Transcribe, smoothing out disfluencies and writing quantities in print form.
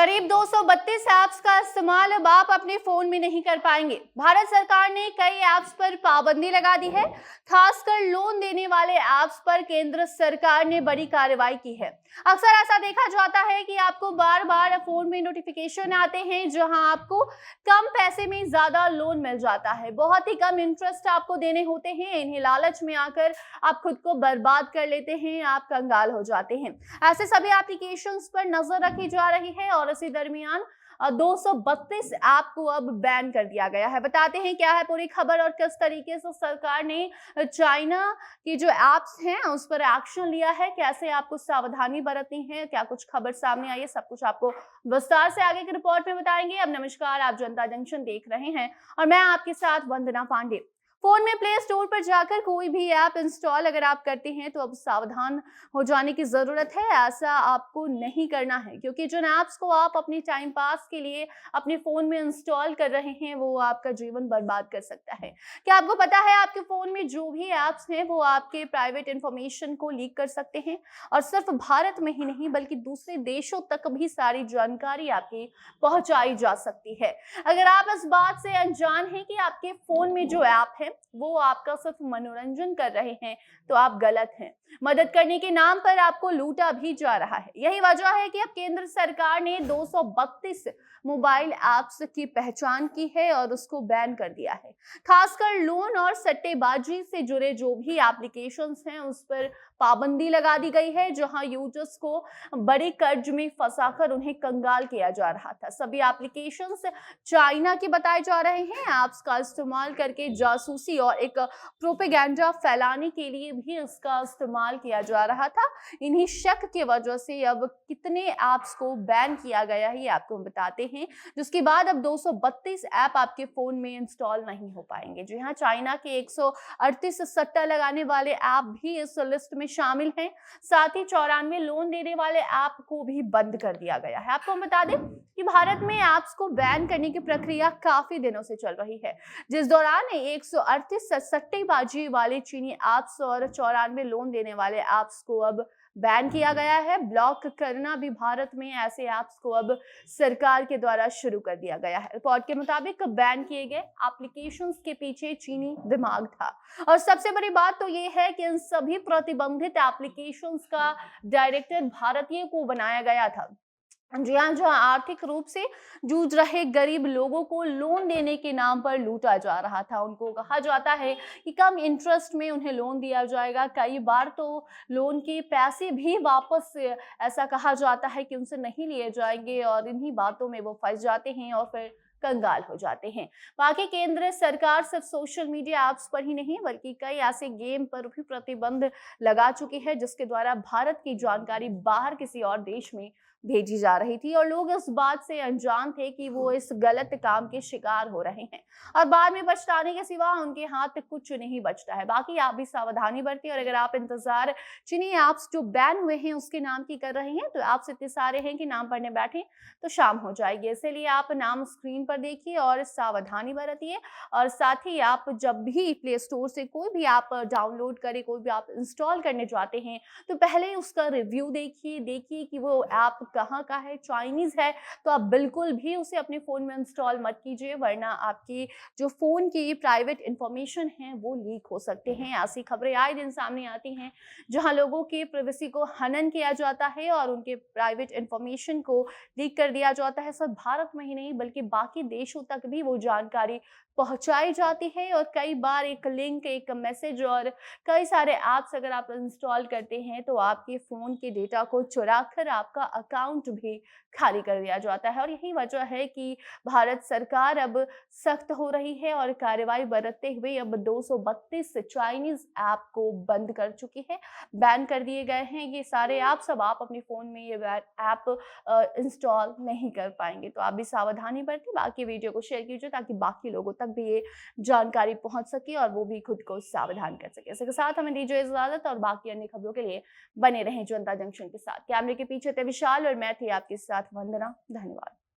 करीब 232 ऐप्स का इस्तेमाल अब आप अपने फोन में नहीं कर पाएंगे। भारत सरकार ने कई ऐप्स पर पाबंदी लगा दी है। खासकर लोन देने वाले ऐप्स पर केंद्र सरकार ने बड़ी कार्रवाई की है। अक्सर ऐसा देखा जाता है कि आपको बार बार फोन में नोटिफिकेशन आते हैं जहां आपको कम पैसे में ज्यादा लोन मिल जाता है। बहुत ही कम इंटरेस्ट आपको देने होते हैं। इन्हें लालच में आकर आप खुद को बर्बाद कर लेते हैं, आप कंगाल हो जाते हैं। ऐसे सभी एप्लीकेशंस पर नजर रखी जा रही है और इसी दरमियान 232 ऐप को अब बैन कर दिया गया है। बताते हैं क्या है पूरी खबर और किस तरीके से सरकार ने चाइना की जो ऐप्स हैं उस पर एक्शन लिया है, कैसे आपको सावधानी बरतनी है, क्या कुछ खबर सामने आई है, सब कुछ आपको विस्तार से आगे की रिपोर्ट में बताएंगे। अब नमस्कार, आप जनता जंक्शन देख रहे हैं और मैं आपके साथ वंदना पांडे। फोन में प्ले स्टोर पर जाकर कोई भी ऐप इंस्टॉल अगर आप करते हैं तो अब सावधान हो जाने की जरूरत है। ऐसा आपको नहीं करना है क्योंकि जिन ऐप्स को आप अपने टाइम पास के लिए अपने फोन में इंस्टॉल कर रहे हैं वो आपका जीवन बर्बाद कर सकता है। क्या आपको पता है आपके फोन में जो भी ऐप्स हैं वो आपके प्राइवेट इंफॉर्मेशन को लीक कर सकते हैं और सिर्फ भारत में ही नहीं बल्कि दूसरे देशों तक भी सारी जानकारी आपकी पहुंचाई जा सकती है। अगर आप इस बात से अनजान हैं कि आपके फोन में जो ऐप है वो आपका सिर्फ मनोरंजन कर रहे हैं तो आप गलत हैं। मदद करने के नाम पर आपको लूटा भी जा रहा है। यही वजह है कि अब केंद्र सरकार ने 232 मोबाइल ऐप्स की पहचान की है और उसको बैन कर दिया है। खासकर लोन और सट्टेबाजी से जुड़े जो भी एप्लीकेशंस हैं उस पर पाबंदी लगा दी गई है, जहां यूजर्स को बड़े कर्ज में फंसाकर उन्हें कंगाल किया जा रहा था। सभी एप्लीकेशंस चाइना के बताए जा रहे हैं। ऐप्स का इस्तेमाल करके जासूसी और एक प्रोपेगेंडा फैलाने के लिए भी इसका इस्तेमाल किया जा रहा था। इन्हीं शक की वजह से अब कितने ऐप्स को बैन किया गया है ये आपको हम बताते हैं, जिसके बाद अब 232 ऐप आपके फोन में इंस्टॉल नहीं हो पाएंगे। जी हाँ, चाइना के 138 सट्टा लगाने वाले ऐप भी इस लिस्ट में शामिल हैं। साथ ही 94 लोन देने वाले ऐप को भी बंद कर दिया गया है। आपको हम बता दें कि भारत में ऐप्स को बैन करने की प्रक्रिया काफी दिनों से चल रही है, जिस दौरान 138 सट्टेबाजी वाले चीनी ऐप्स और 94 लोन देने वाले ऐप्स को अब बैन किया गया है। ब्लॉक करना भी भारत में ऐसे ऐप्स को अब सरकार के द्वारा शुरू कर दिया गया है। रिपोर्ट के मुताबिक बैन किए गए एप्लीकेशंस के पीछे चीनी दिमाग था और सबसे बड़ी बात तो ये है कि इन सभी प्रतिबंधित एप्लीकेशंस का डायरेक्टर भारतीय को बनाया गया था। जी हाँ, जहाँ आर्थिक रूप से जूझ रहे गरीब लोगों को लोन देने के नाम पर लूटा जा रहा था। उनको कहा जाता है कि कम इंटरेस्ट में उन्हें लोन दिया जाएगा। कई बार तो लोन के पैसे भी वापस ऐसा कहा जाता है कि उनसे नहीं लिए जाएंगे और इन्हीं बातों में वो फंस जाते हैं और फिर कंगाल हो जाते हैं। बाकी केंद्र सरकार सिर्फ सोशल मीडिया ऐप्स पर ही नहीं बल्कि कई ऐसे गेम पर भी प्रतिबंध लगा चुकी है जिसके द्वारा भारत की जानकारी बाहर किसी और देश में भेजी जा रही थी और लोग इस बात से अनजान थे कि वो इस गलत काम के शिकार हो रहे हैं और बाद में पछताने के सिवा उनके हाथ कुछ नहीं बचता है। बाकी आप भी सावधानी बरतिए और अगर आप इंतजार चीनी ऐप्स जो बैन हुए हैं उसके नाम की कर रहे हैं तो ऐप्स इतने सारे हैं कि नाम पढ़ने बैठे तो शाम हो जाएगी। इसलिए आप नाम स्क्रीन पर देखिए और सावधानी बरतिए और साथ ही आप जब भी प्ले स्टोर से कोई भी ऐप डाउनलोड करें, कोई भी ऐप इंस्टॉल करने जाते हैं तो पहले उसका रिव्यू देखिए कि वो ऐप कहाँ का है। चाइनीज है तो आप बिल्कुल भी उसे अपने फोन में इंस्टॉल मत कीजिए वरना आपकी जो फोन की प्राइवेट इंफॉर्मेशन है वो लीक हो सकते हैं। ऐसी खबरें आए दिन सामने आती हैं जहां लोगों के प्राइवेसी को हनन किया जाता है और उनके प्राइवेट इंफॉर्मेशन को लीक कर दिया जाता है। सिर्फ भारत में ही नहीं बल्कि बाकी देशों तक भी वो जानकारी पहुंचाई जाती है और कई बार एक लिंक, एक मैसेज और कई सारे ऐप्स अगर आप इंस्टॉल करते हैं तो आपके फोन के डेटा को चुरा कर आपका अकाउंट भी खाली कर दिया जाता है। और यही वजह है कि भारत सरकार अब सख्त हो रही है और कार्रवाई बरतते हुए अब 232 चाइनीज ऐप को बंद कर चुकी है, बैन कर दिए गए हैं ये सारे ऐप्स। अब आप अपने फोन में ये ऐप इंस्टॉल नहीं कर पाएंगे तो आप भी सावधानी बरतिए। बाकी वीडियो को शेयर कीजिए ताकि बाकी लोगों तक भी ये जानकारी पहुंच सके और वो भी खुद को सावधान कर सके। इसके साथ हमें दीजिए इजाजत और बाकी अन्य खबरों के लिए बने रहें जनता जंक्शन के साथ। कैमरे के पीछे थे विशाल और मैं थी आपके साथ वंदना। धन्यवाद।